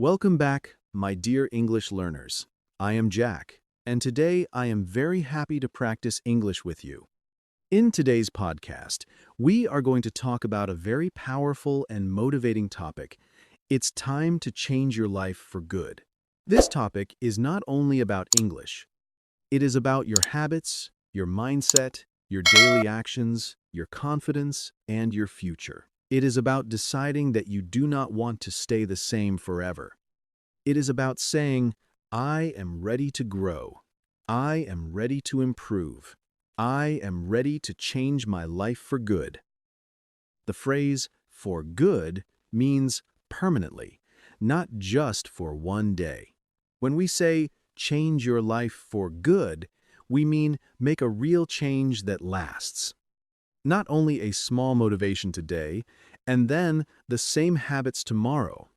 Welcome back, my dear English learners. I am Jack, and today I am very happy to practice English with you. In today's podcast, we are going to talk about a very powerful and motivating topic. It's time to change your life for good. This topic is not only about English. It is about your habits, your mindset, your daily actions, your confidence, and your future. It is about deciding that you do not want to stay the same forever. It is about saying, I am ready to grow. I am ready to improve. I am ready to change my life for good. The phrase for good means permanently, not just for one day. When we say change your life for good, we mean make a real change that lasts. Not only a small motivation today, and then the same habits tomorrow.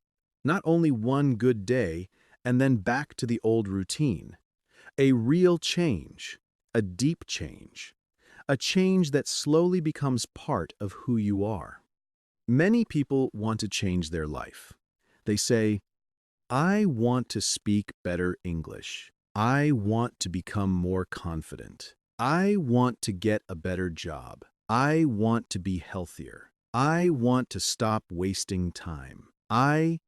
Not only one good day, and then back to the old routine. A real change, a deep change. A change that slowly becomes part of who you are. Many people want to change their life. They say, I want to speak better English. I want to become more confident. I want to get a better job. I want to be healthier. I want to stop wasting time. I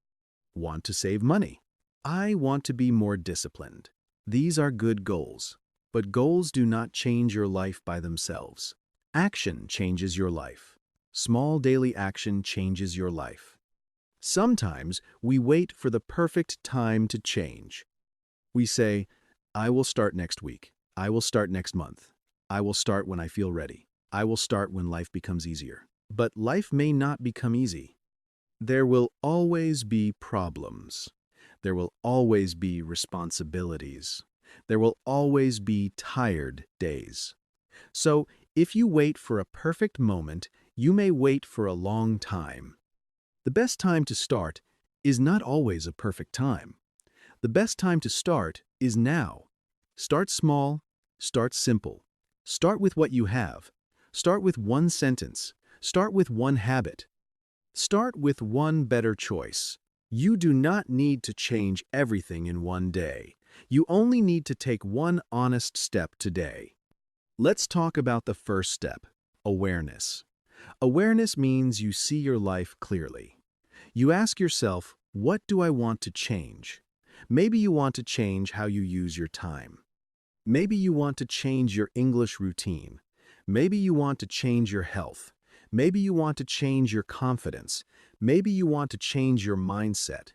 want to save money. I want to be more disciplined. These are good goals, but goals do not change your life by themselves. Action changes your life. Small daily action changes your life. Sometimes we wait for the perfect time to change. We say, I will start next week. I will start next month. I will start when I feel ready. I will start when life becomes easier. But life may not become easy. There will always be problems. There will always be responsibilities. There will always be tired days. So, if you wait for a perfect moment, you may wait for a long time. The best time to start is not always a perfect time. The best time to start is now. Start small, start simple. Start with what you have. Start with one sentence. Start with one habit. Start with one better choice. You do not need to change everything in one day. You only need to take one honest step today. Let's talk about the first step, awareness. Awareness means you see your life clearly. You ask yourself, what do I want to change? Maybe you want to change how you use your time. Maybe you want to change your English routine. Maybe you want to change your health. Maybe you want to change your confidence. Maybe you want to change your mindset.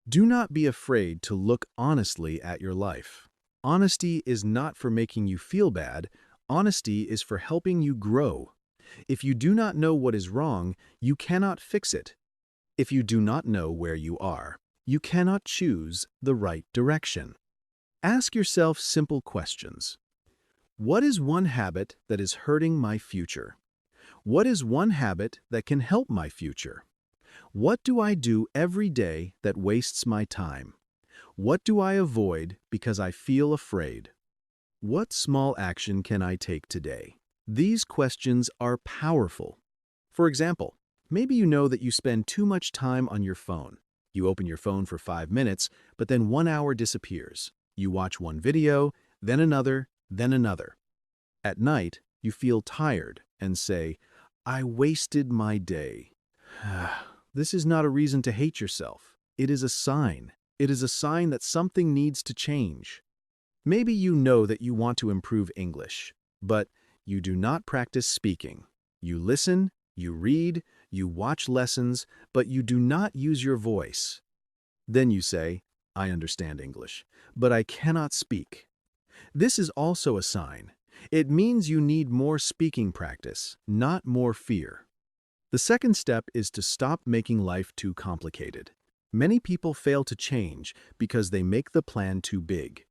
Do not be afraid to look honestly at your life. Honesty is not for making you feel bad. Honesty is for helping you grow. If you do not know what is wrong, you cannot fix it. If you do not know where you are, you cannot choose the right direction. Ask yourself simple questions. What is one habit that is hurting my future? What is one habit that can help my future? What do I do every day that wastes my time? What do I avoid because I feel afraid? What small action can I take today? These questions are powerful. For example, maybe you know that you spend too much time on your phone. You open your phone for 5 minutes, but then 1 hour disappears. You watch one video, then another, then another. At night, you feel tired and say, I wasted my day. This is not a reason to hate yourself. It is a sign. It is a sign that something needs to change. Maybe you know that you want to improve English, but you do not practice speaking. You listen, you read, you watch lessons, but you do not use your voice. Then you say, I understand English, but I cannot speak. This is also a sign. It means you need more speaking practice, not more fear. The second step is to stop making life too complicated. Many people fail to change because they make the plan too big.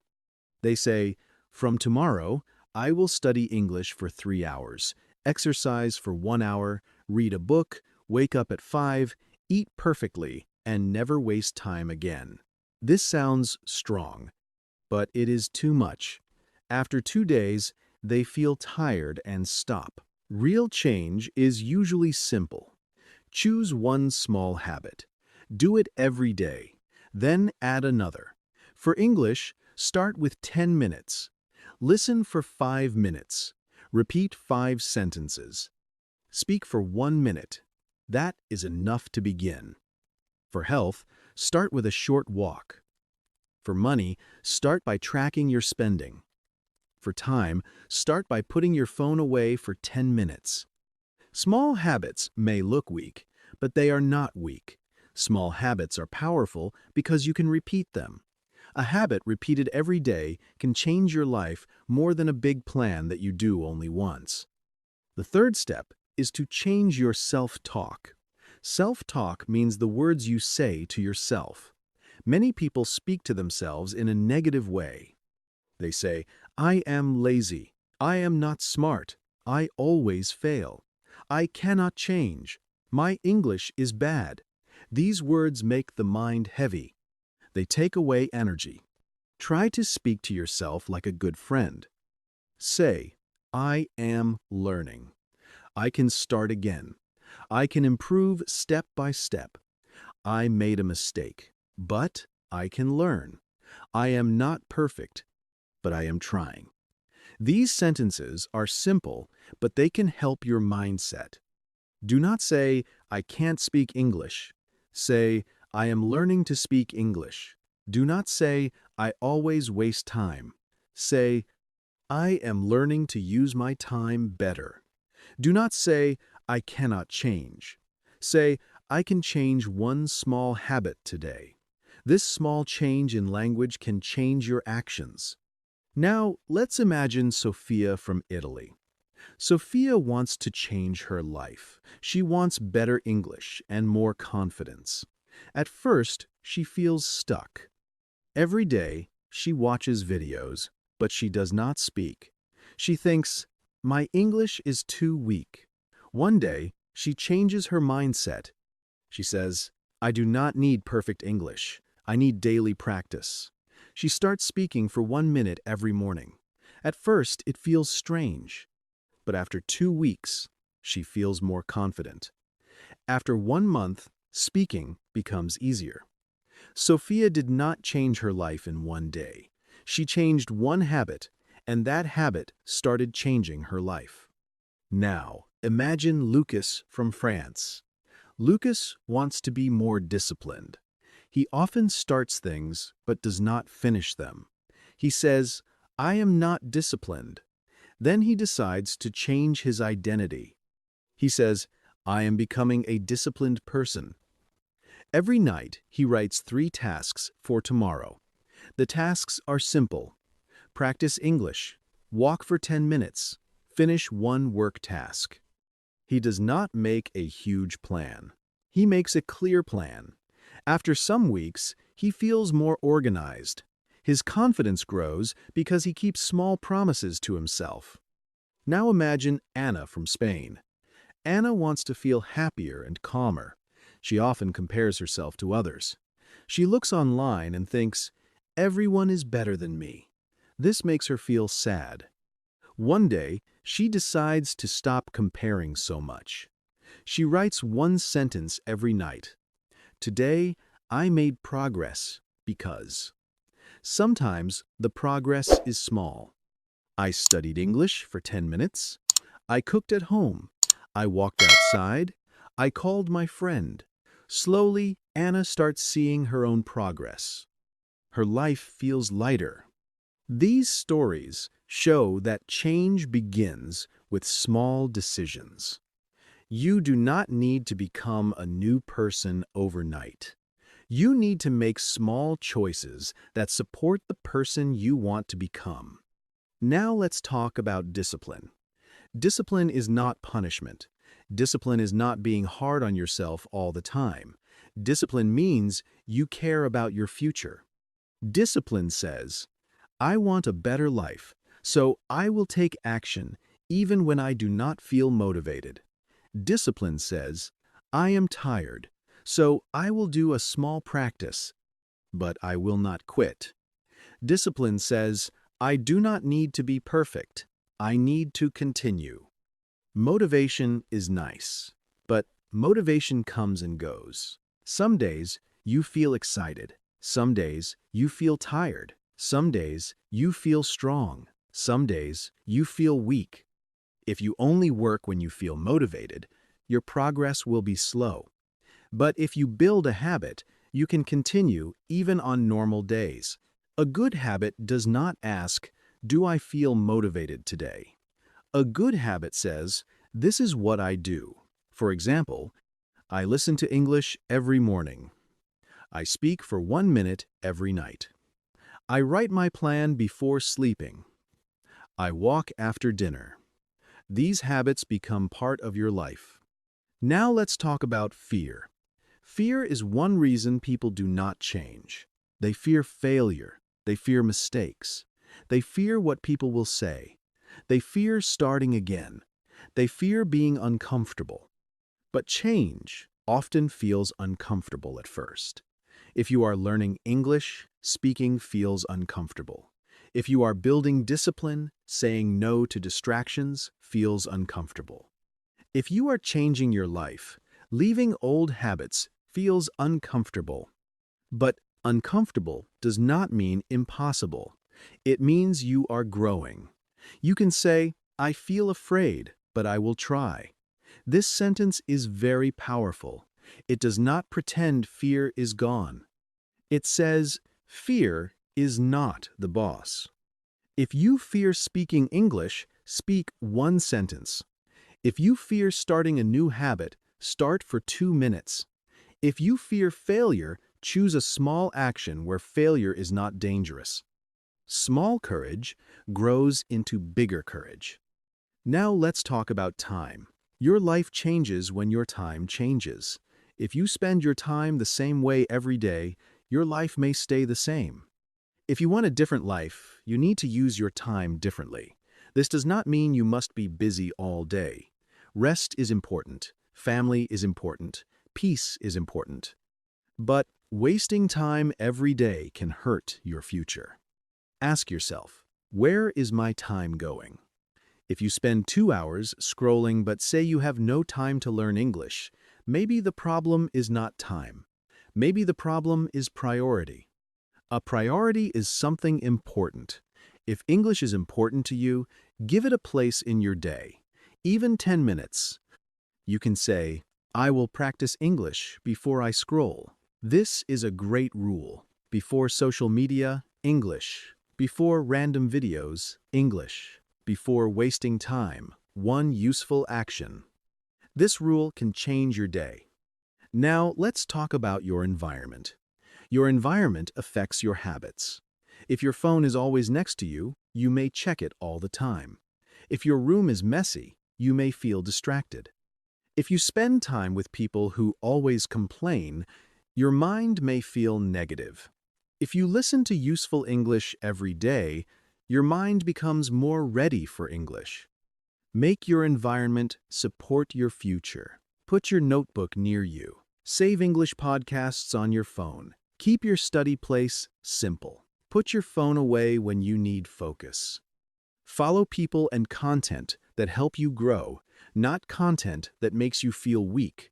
They say, from tomorrow, I will study English for 3 hours, exercise for 1 hour, read a book, wake up at 5, eat perfectly, and never waste time again. This sounds strong, but it is too much. After 2 days, they feel tired and stop. Real change is usually simple. Choose one small habit. Do it every day. Then add another. For English, start with 10 minutes. Listen for 5 minutes. Repeat 5 sentences. Speak for 1 minute. That is enough to begin. For health, start with a short walk. For money, start by tracking your spending. For time, start by putting your phone away for 10 minutes. Small habits may look weak, but they are not weak. Small habits are powerful because you can repeat them. A habit repeated every day can change your life more than a big plan that you do only once. The third step is to change your self-talk. Self-talk means the words you say to yourself. Many people speak to themselves in a negative way. They say, "I am lazy. I am not smart. I always fail. I cannot change. My English is bad." These words make the mind heavy. They take away energy. Try to speak to yourself like a good friend. Say, "I am learning. I can start again. I can improve step by step. I made a mistake, but I can learn. I am not perfect, but I am trying." These sentences are simple, but they can help your mindset. Do not say, "I can't speak English." Say, "I am learning to speak English." Do not say, "I always waste time." Say, "I am learning to use my time better." Do not say, "I cannot change." Say, "I can change one small habit today." This small change in language can change your actions. Now, let's imagine Sophia from Italy. Sophia wants to change her life. She wants better English and more confidence. At first, she feels stuck. Every day, she watches videos, but she does not speak. She thinks, "My English is too weak." One day, she changes her mindset. She says, "I do not need perfect English. I need daily practice." She starts speaking for 1 minute every morning. At first, it feels strange. But after 2 weeks, she feels more confident. After 1 month, speaking becomes easier. Sophia did not change her life in 1 day. She changed one habit, and that habit started changing her life. Now, imagine Lucas from France. Lucas wants to be more disciplined. He often starts things but does not finish them. He says, "I am not disciplined." Then he decides to change his identity. He says, "I am becoming a disciplined person." Every night, he writes 3 tasks for tomorrow. The tasks are simple. Practice English. Walk for 10 minutes. Finish 1 work task. He does not make a huge plan. He makes a clear plan. After some weeks, he feels more organized. His confidence grows because he keeps small promises to himself. Now imagine Anna from Spain. Anna wants to feel happier and calmer. She often compares herself to others. She looks online and thinks, "Everyone is better than me." This makes her feel sad. One day, she decides to stop comparing so much. She writes 1 sentence every night. "Today, I made progress because." Sometimes the progress is small. I studied English for 10 minutes. I cooked at home. I walked outside. I called my friend. Slowly, Anna starts seeing her own progress. Her life feels lighter. These stories show that change begins with small decisions. You do not need to become a new person overnight. You need to make small choices that support the person you want to become. Now let's talk about discipline. Discipline is not punishment. Discipline is not being hard on yourself all the time. Discipline means you care about your future. Discipline says, "I want a better life, so I will take action even when I do not feel motivated." Discipline says, "I am tired, so I will do a small practice, but I will not quit." Discipline says, "I do not need to be perfect. I need to continue." Motivation is nice, but motivation comes and goes. Some days you feel excited. Some days you feel tired. Some days you feel strong. Some days you feel weak. If you only work when you feel motivated, your progress will be slow. But if you build a habit, you can continue even on normal days. A good habit does not ask, "Do I feel motivated today?" A good habit says, "This is what I do." For example, I listen to English every morning. I speak for 1 minute every night. I write my plan before sleeping. I walk after dinner. These habits become part of your life. Now let's talk about fear. Fear is one reason people do not change. They fear failure. They fear mistakes. They fear what people will say. They fear starting again. They fear being uncomfortable. But change often feels uncomfortable at first. If you are learning English, speaking feels uncomfortable. If you are building discipline, saying no to distractions feels uncomfortable. If you are changing your life, leaving old habits feels uncomfortable. But uncomfortable does not mean impossible. It means you are growing. You can say, "I feel afraid, but I will try." This sentence is very powerful. It does not pretend fear is gone. It says, fear is not the boss. If you fear speaking English, speak one sentence. If you fear starting a new habit, start for 2 minutes. If you fear failure, choose a small action where failure is not dangerous. Small courage grows into bigger courage. Now let's talk about time. Your life changes when your time changes. If you spend your time the same way every day, your life may stay the same. If you want a different life, you need to use your time differently. This does not mean you must be busy all day. Rest is important. Family is important. Peace is important. But wasting time every day can hurt your future. Ask yourself, where is my time going? If you spend 2 hours scrolling but say you have no time to learn English, maybe the problem is not time. Maybe the problem is priority. A priority is something important. If English is important to you, give it a place in your day, even 10 minutes. You can say, "I will practice English before I scroll." This is a great rule. Before social media, English. Before random videos, English. Before wasting time, one useful action. This rule can change your day. Now let's talk about your environment. Your environment affects your habits. If your phone is always next to you, you may check it all the time. If your room is messy, you may feel distracted. If you spend time with people who always complain, your mind may feel negative. If you listen to useful English every day, your mind becomes more ready for English. Make your environment support your future. Put your notebook near you. Save English podcasts on your phone. Keep your study place simple. Put your phone away when you need focus. Follow people and content that help you grow, not content that makes you feel weak.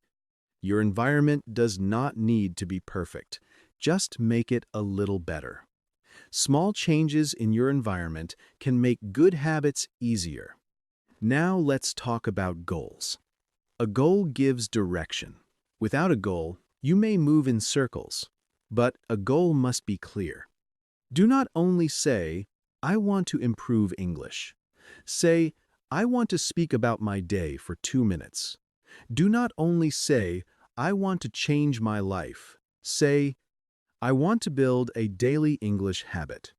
Your environment does not need to be perfect. Just make it a little better. Small changes in your environment can make good habits easier. Now let's talk about goals. A goal gives direction. Without a goal, you may move in circles, but a goal must be clear. Do not only say, "I want to improve English." Say, "I want to speak about my day for 2 minutes." Do not only say, "I want to change my life." Say, "I want to build a daily English habit."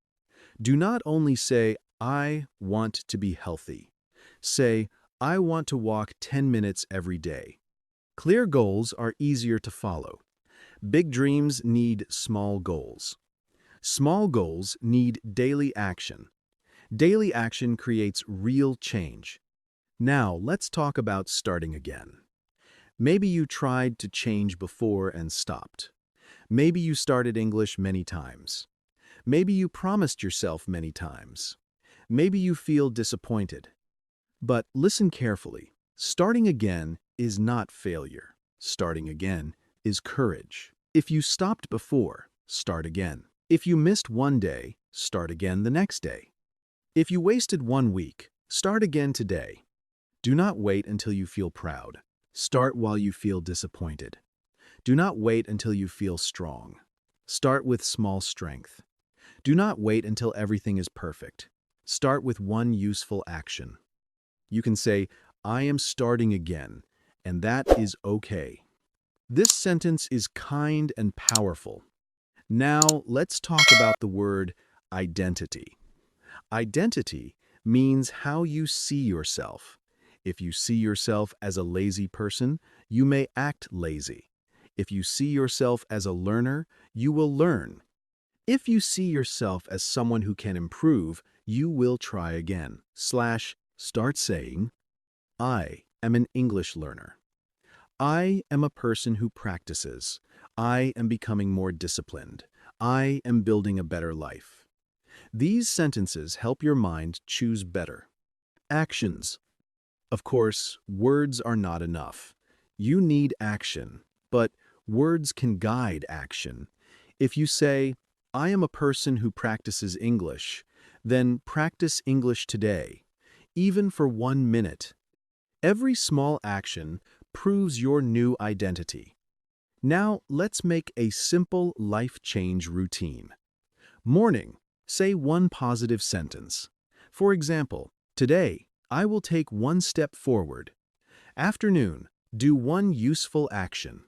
Do not only say, "I want to be healthy." Say, "I want to walk 10 minutes every day." Clear goals are easier to follow. Big dreams need small goals. Small goals need daily action. Daily action creates real change. Now, let's talk about starting again. Maybe you tried to change before and stopped. Maybe you started English many times. Maybe you promised yourself many times. Maybe you feel disappointed. But listen carefully. Starting again is not failure. Starting again is courage. If you stopped before, start again. If you missed one day, start again the next day. If you wasted 1 week, start again today. Do not wait until you feel proud. Start while you feel disappointed. Do not wait until you feel strong. Start with small strength. Do not wait until everything is perfect. Start with one useful action. You can say, I am starting again, and that is okay. This sentence is kind and powerful. Now, let's talk about the word identity. Identity means how you see yourself. If you see yourself as a lazy person, you may act lazy. If you see yourself as a learner, you will learn. If you see yourself as someone who can improve, you will try again. Start saying, I am an English learner. I am a person who practices. I am becoming more disciplined. I am building a better life. These sentences help your mind choose better. Actions. Of course, words are not enough. You need action, but words can guide action. If you say, I am a person who practices English, then practice English today, even for 1 minute. Every small action proves your new identity. Now, let's make a simple life change routine. Morning, say one positive sentence. For example, today, I will take 1 step forward. Afternoon, do 1 useful action.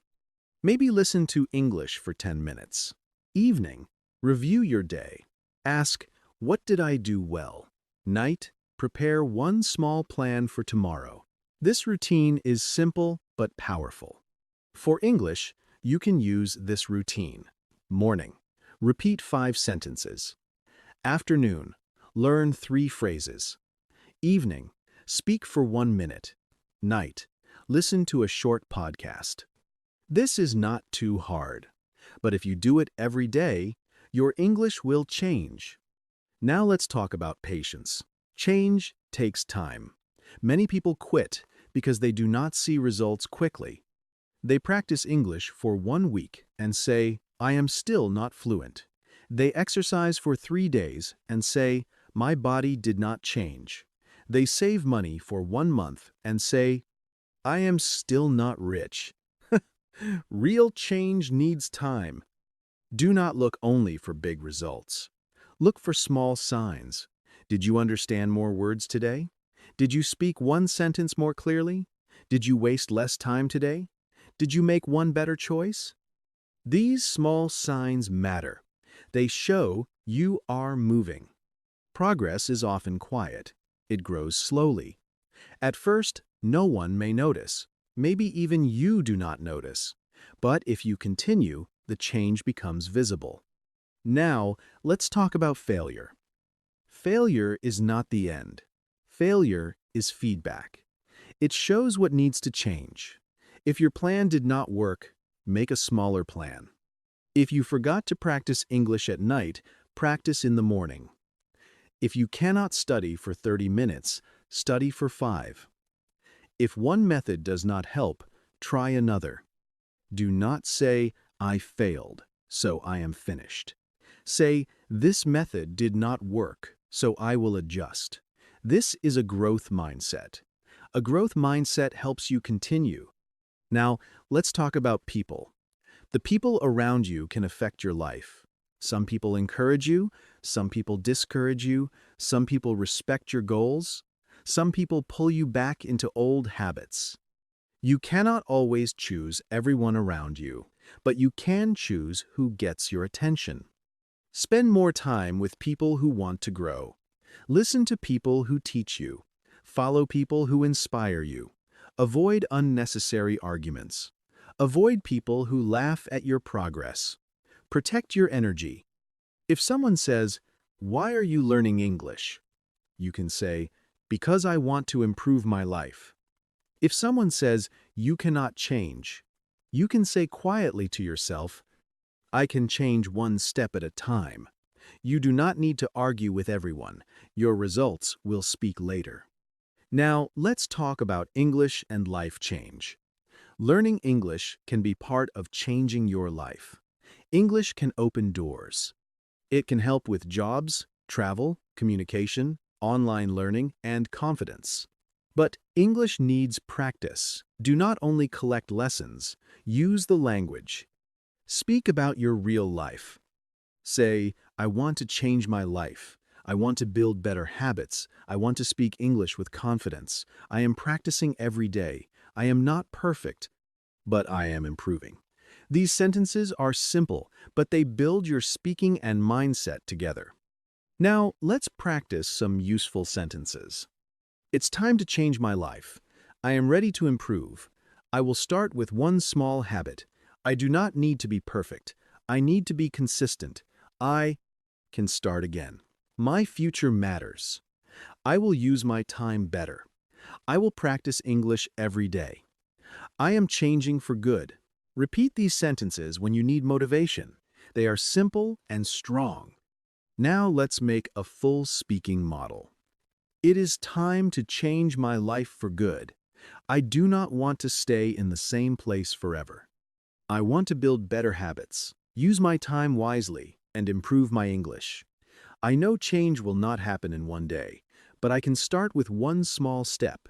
Maybe listen to English for 10 minutes. Evening, review your day. Ask, what did I do well? Night, prepare 1 small plan for tomorrow. This routine is simple but powerful. For English, you can use this routine. Morning, repeat 5 sentences. Afternoon, learn 3 phrases. Evening, speak for 1 minute. Night, listen to a short podcast. This is not too hard, but if you do it every day, your English will change. Now let's talk about patience. Change takes time. Many people quit because they do not see results quickly. They practice English for 1 week and say, I am still not fluent. They exercise for 3 days and say, my body did not change. They save money for 1 month and say, I am still not rich. Real change needs time. Do not look only for big results. Look for small signs. Did you understand more words today? Did you speak 1 sentence more clearly? Did you waste less time today? Did you make 1 better choice? These small signs matter. They show you are moving. Progress is often quiet. It grows slowly. At first, no one may notice. Maybe even you do not notice. But if you continue, the change becomes visible. Now, let's talk about failure. Failure is not the end. Failure is feedback. It shows what needs to change. If your plan did not work, make a smaller plan. If you forgot to practice English at night, practice in the morning. If you cannot study for 30 minutes, study for 5. If one method does not help, try another. Do not say, I failed, so I am finished. Say, this method did not work, so I will adjust. This is a growth mindset. A growth mindset helps you continue. Now, let's talk about people. The people around you can affect your life. Some people encourage you, some people discourage you, some people respect your goals, some people pull you back into old habits. You cannot always choose everyone around you, but you can choose who gets your attention. Spend more time with people who want to grow. Listen to people who teach you. Follow people who inspire you. Avoid unnecessary arguments. Avoid people who laugh at your progress. Protect your energy. If someone says, why are you learning English? You can say, because I want to improve my life. If someone says, you cannot change, you can say quietly to yourself, I can change 1 step at a time. You do not need to argue with everyone. Your results will speak later. Now, let's talk about English and life change. Learning English can be part of changing your life. English can open doors. It can help with jobs, travel, communication, online learning, and confidence. But English needs practice. Do not only collect lessons, use the language. Speak about your real life. Say, I want to change my life. I want to build better habits. I want to speak English with confidence. I am practicing every day. I am not perfect, but I am improving. These sentences are simple, but they build your speaking and mindset together. Now, let's practice some useful sentences. It's time to change my life. I am ready to improve. I will start with one small habit. I do not need to be perfect. I need to be consistent. I can start again. My future matters. I will use my time better. I will practice English every day. I am changing for good. Repeat these sentences when you need motivation. They are simple and strong. Now let's make a full speaking model. It is time to change my life for good. I do not want to stay in the same place forever. I want to build better habits, use my time wisely, and improve my English. I know change will not happen in one day, but I can start with one small step.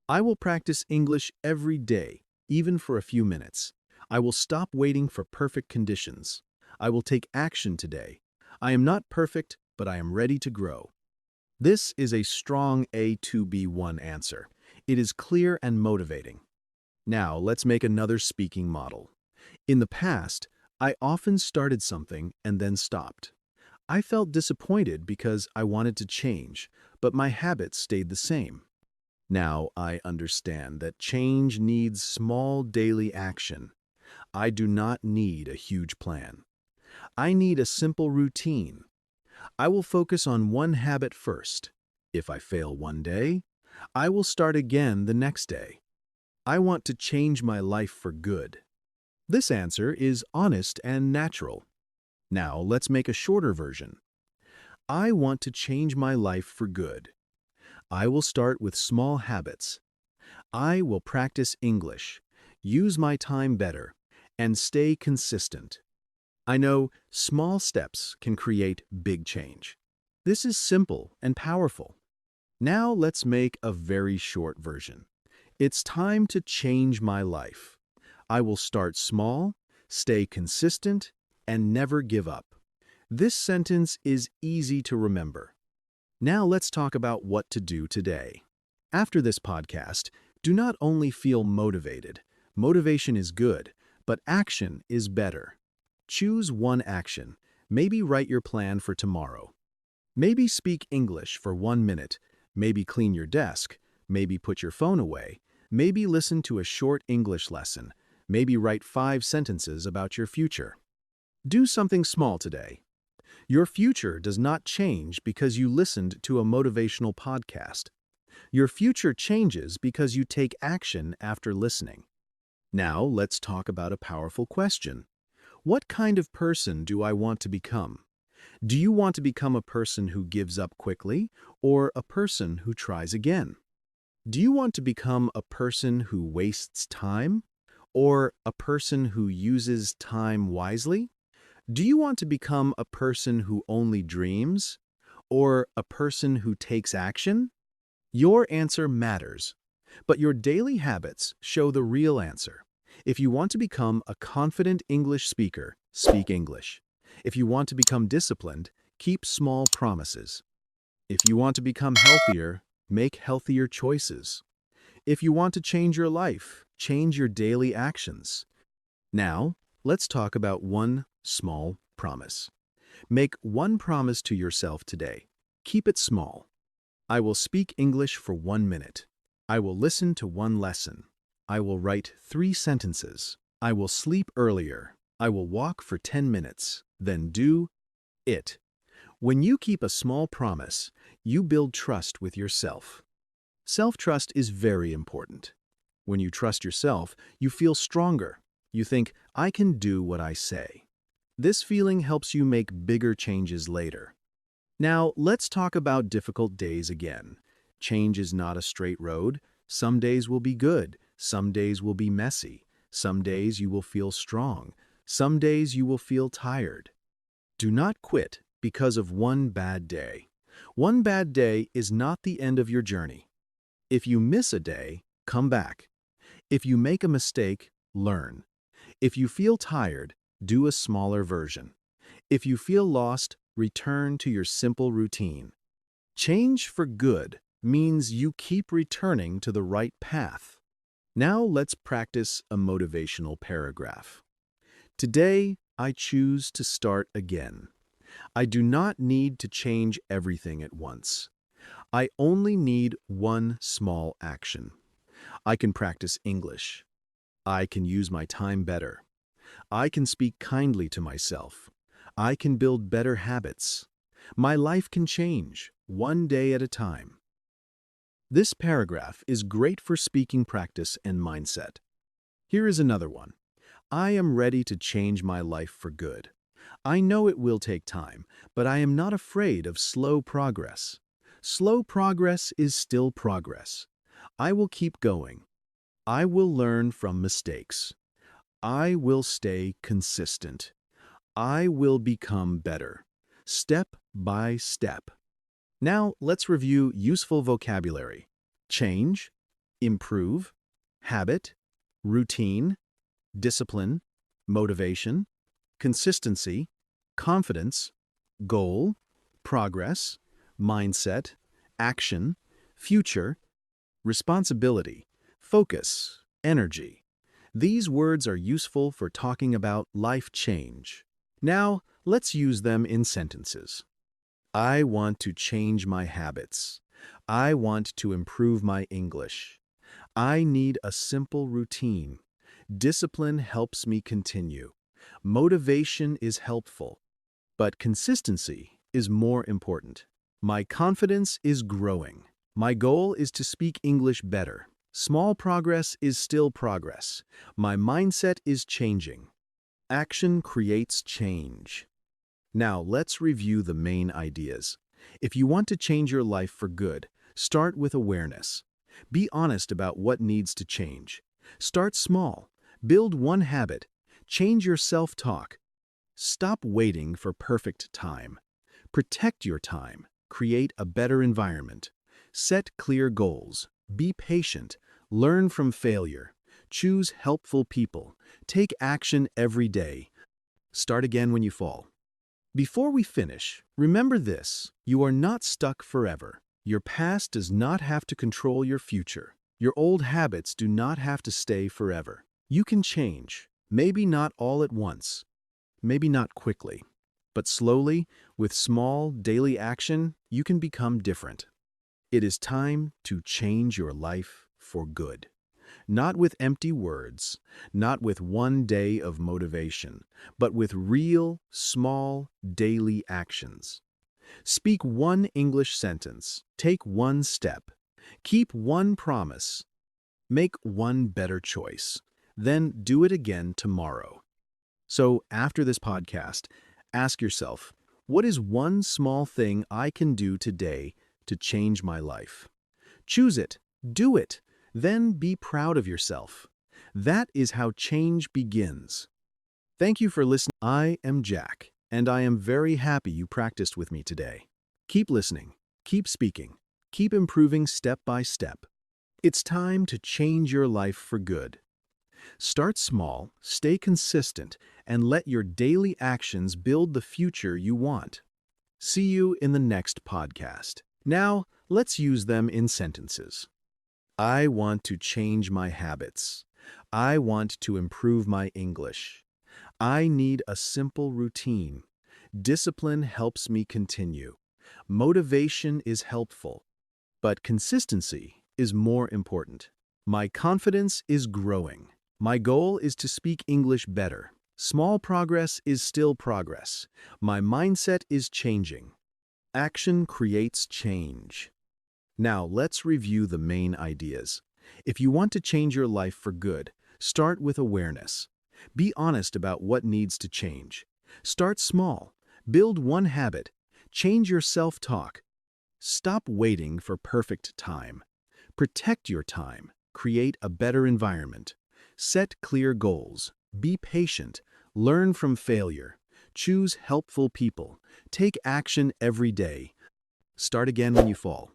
I will practice English every day, even for a few minutes. I will stop waiting for perfect conditions. I will take action today. I am not perfect, but I am ready to grow. This is a strong A2B1 answer. It is clear and motivating. Now, let's make another speaking model. In the past, I often started something and then stopped. I felt disappointed because I wanted to change, but my habits stayed the same. Now I understand that change needs small daily action. I do not need a huge plan. I need a simple routine. I will focus on one habit first. If I fail one day, I will start again the next day. I want to change my life for good. This answer is honest and natural. Now let's make a shorter version. I want to change my life for good. I will start with small habits. I will practice English, use my time better, and stay consistent. I know small steps can create big change. This is simple and powerful. Now let's make a very short version. It's time to change my life. I will start small, stay consistent, and never give up. This sentence is easy to remember. Now let's talk about what to do today. After this podcast, do not only feel motivated. Motivation is good, but action is better. Choose one action. Maybe write your plan for tomorrow. Maybe speak English for 1 minute. Maybe clean your desk. Maybe put your phone away. Maybe listen to a short English lesson. Maybe write 5 sentences about your future. Do something small today. Your future does not change because you listened to a motivational podcast. Your future changes because you take action after listening. Now let's talk about a powerful question. What kind of person do I want to become? Do you want to become a person who gives up quickly or a person who tries again? Do you want to become a person who wastes time or a person who uses time wisely? Do you want to become a person who only dreams or a person who takes action? Your answer matters, but your daily habits show the real answer. If you want to become a confident English speaker, speak English. If you want to become disciplined, keep small promises. If you want to become healthier, make healthier choices. If you want to change your life, change your daily actions. Now, let's talk about one small promise. Make one promise to yourself today. Keep it small. I will speak English for 1 minute. I will listen to one lesson. I will write 3 sentences. I will sleep earlier. I will walk for 10 minutes. Then do it. When you keep a small promise, you build trust with yourself. Self-trust is very important. When you trust yourself, you feel stronger. You think, I can do what I say. This feeling helps you make bigger changes later. Now, let's talk about difficult days again. Change is not a straight road. Some days will be good. Some days will be messy. Some days you will feel strong. Some days you will feel tired. Do not quit because of one bad day. One bad day is not the end of your journey. If you miss a day, come back. If you make a mistake, learn. If you feel tired, do a smaller version. If you feel lost, return to your simple routine. Change for good means you keep returning to the right path. Now let's practice a motivational paragraph. Today, I choose to start again. I do not need to change everything at once. I only need one small action. I can practice English. I can use my time better. I can speak kindly to myself. I can build better habits. My life can change, one day at a time. This paragraph is great for speaking practice and mindset. Here is another one. I am ready to change my life for good. I know it will take time, but I am not afraid of slow progress. Slow progress is still progress. I will keep going. I will learn from mistakes. I will stay consistent. I will become better, step by step. Now let's review useful vocabulary. Change, improve, habit, routine, discipline, motivation, consistency, confidence, goal, progress, mindset, action, future, responsibility, focus, energy. These words are useful for talking about life change. Now, let's use them in sentences. I want to change my habits. I want to improve my English. I need a simple routine. Discipline helps me continue. Motivation is helpful, but consistency is more important. My confidence is growing. My goal is to speak English better. Small progress is still progress. My mindset is changing. Action creates change. Now let's review the main ideas. If you want to change your life for good, start with awareness. Be honest about what needs to change. Start small. Build one habit. Change your self-talk. Stop waiting for perfect time. Protect your time. Create a better environment. Set clear goals. Be patient. Learn from failure. Choose helpful people. Take action every day. Start again when you fall. Before we finish, remember this: you are not stuck forever. Your past does not have to control your future. Your old habits do not have to stay forever. You can change, maybe not all at once, maybe not quickly, but slowly, with small daily action, you can become different. It is time to change your life for good. Not with empty words, not with one day of motivation, but with real, small, daily actions. Speak one English sentence, take one step, keep one promise, make one better choice, then do it again tomorrow. So after this podcast, ask yourself, what is one small thing I can do today to change my life? Choose it, do it, then be proud of yourself. That is how change begins. Thank you for listening. I am Jack, and I am very happy you practiced with me today. Keep listening, keep speaking, keep improving step by step. It's time to change your life for good. Start small, stay consistent, and let your daily actions build the future you want. See you in the next podcast. Now, let's use them in sentences. I want to change my habits. I want to improve my English. I need a simple routine. Discipline helps me continue. Motivation is helpful, but consistency is more important. My confidence is growing. My goal is to speak English better. Small progress is still progress. My mindset is changing. Action creates change. Now let's review the main ideas. If you want to change your life for good, start with awareness. Be honest about what needs to change. Start small. Build one habit. Change your self-talk. Stop waiting for perfect time. Protect your time. Create a better environment. Set clear goals. Be patient. Learn from failure. Choose helpful people. Take action every day. Start again when you fall.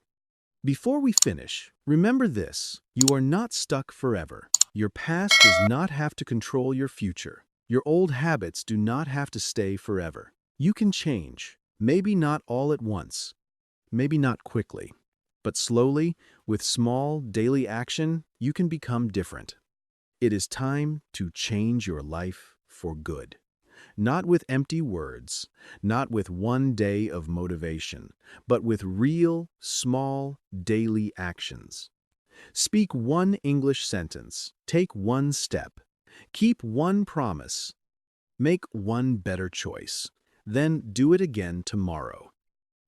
Before we finish, remember this: you are not stuck forever. Your past does not have to control your future. Your old habits do not have to stay forever. You can change, maybe not all at once, maybe not quickly, but slowly, with small, daily action, you can become different. It is time to change your life for good. Not with empty words, not with one day of motivation, but with real, small, daily actions. Speak one English sentence, take one step, keep one promise, make one better choice, then do it again tomorrow.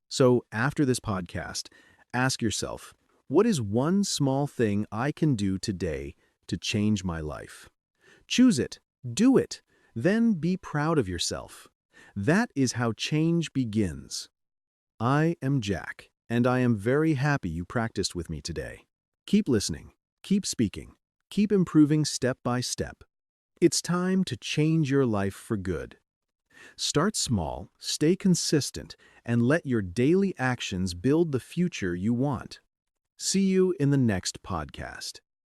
So after this podcast, ask yourself, what is one small thing I can do today to change my life? Choose it, do it, then be proud of yourself. That is how change begins. I am Jack, and I am very happy you practiced with me today. Keep listening, keep speaking, keep improving step by step. It's time to change your life for good. Start small, stay consistent, and let your daily actions build the future you want. See you in the next podcast.